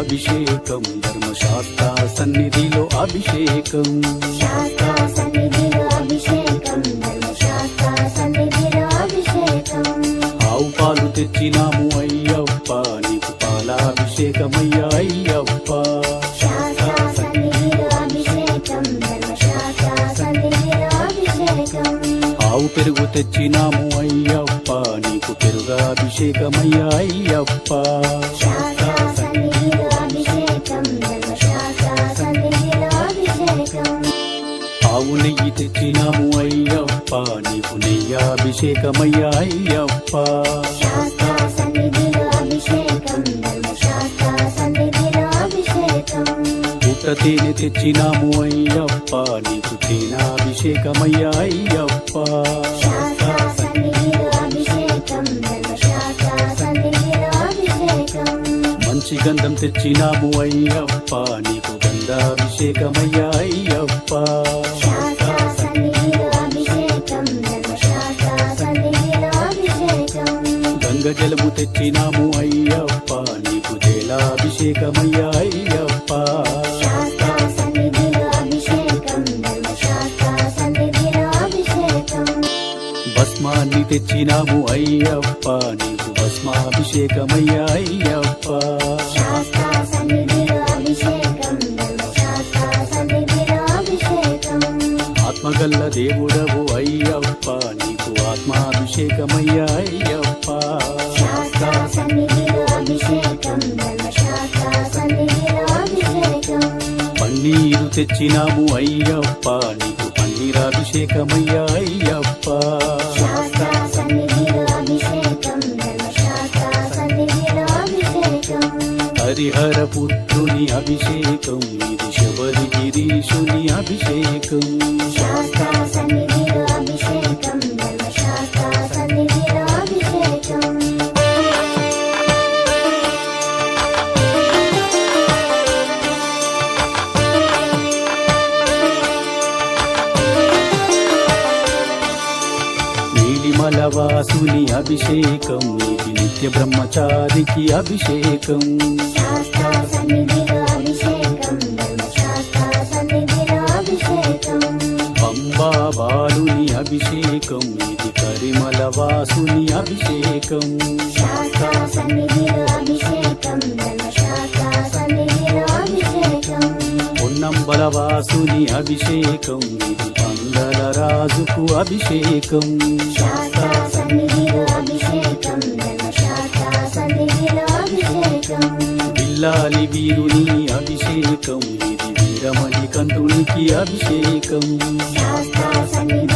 అభిషేకం ధర్మశాస్త్ర సన్నిధిలో అభిషేకం శాస్త్ర సన్నిధిలో అభిషేకం ధర్మశాస్త్ర సన్నిధిలో అభిషేకం ఆవు పాలు తెచ్చినాము అయ్యప్ప నీకు పాలాభిషేకమయ్యా అయ్యప్ప శాస్త్ర సన్నిధిలో అభిషేకం ధర్మశాస్త్ర సన్నిధిలో అభిషేకం ఆవు పెరుగు తెచ్చినాము అయ్యప్ప నీకు పెరుగాభిషేకమయ్యా అయ్యప్ప శాస్త్ర సన్నిధిలో అభిషేకం ధర్మశాస్త్ర సన్నిధిలో అభిషేకం ఆవు నెయ్యి తెచ్చినాము అయ్యప్ప నీకు నెయ్యాభిషేకమయ్యా అయ్యప్ప శాస్త్ర సన్నిధిలో అభిషేకం ధర్మశాస్త్ర సన్నిధిలో అభిషేకం పుట్ట తేనె తెచ్చినాము అయ్యప్ప నీకు తేనాభిషేకమయ్యా అయ్యప్ప శాస్త్ర సన్నిధిలో అభిషేకం ధర్మశాస్త్ర సన్నిధిలో అభిషేకం మంచి గంధం తెచ్చినాము అయ్యప్ప నీకు గంధాభిషేకమయ్యా అయ్యప్ప శాస్త్ర సన్నిధిలో అభిషేకం ధర్మశాస్త్ర సన్నిధిలో అభిషేకం గంగ జలము తెచ్చినాము అయ్యప్ప నీకు జలాభిషేకమయ్యా అయ్యప్ప శాస్త్ర సన్నిధిలో అభిషేకం ధర్మశాస్త్ర సన్నిధిలో అభిషేకం భస్మాన్ని తెచ్చినాము అయ్యప్ప నీకు భస్మాభిషేకమయ్యా అయ్యప్ప శాస్త్ర సన్నిధిలో అభిషేకం ధర్మశాస్త్ర సన్నిధిలో అభిషేకం ఆత్మగల్ల దేవుడవు అయ్యప్ప నీకు ఆత్మాభిషేకమయ్యా అయ్యప్ప శాస్త్ర సన్నిధిలో అభిషేకం ధర్మశాస్త్ర సన్నిధిలో అభిషేకం పన్నీరు తెచ్చినాము అయ్యప్ప నీకు పన్నీరాభిషేకమయ్యా అయ్యప్ప శాస్త్ర సన్నిధిలో అభిషేకం ధర్మశాస్త్ర సన్నిధిలో అభిషేకం హరిహర పుత్రుని అభిషేకం ఇది శబరి గిరీశుని అభిషేకం శాస్త్ర సన్నిధిలో అభిషేకం ధర్మశాస్త్ర సన్నిధిలో అభిషేకం నీలిమలవాసుని అభిషేకం ఇది నిత్య బ్రహ్మచారికి అభిషేకం శాస్త్ర సన్నిధిలో అభిషేకం ధర్మశాస్త్ర సన్నిధిలో అభిషేకం పంబా బాలుని అభిషేకం ఇది కరిమలవాసుని అభిషేకం శాస్త్ర సన్నిధిలో అభిషేకం ధర్మశాస్త్ర సన్నిధిలో అభిషేకం పొన్నంబలవాసుని అభిషేకం ఇది పందల రాజుకు అభిషేకం శాస్త్ర సన్నిధిలో అభిషేకం ధర్మశాస్త్ర సన్నిధిలో అభిషేకం బిల్లాలి వీరుని అభిషేకం ఇది వీరమణి కంఠునికి అభిషేకం శాస్త్ర సన్నిధిలో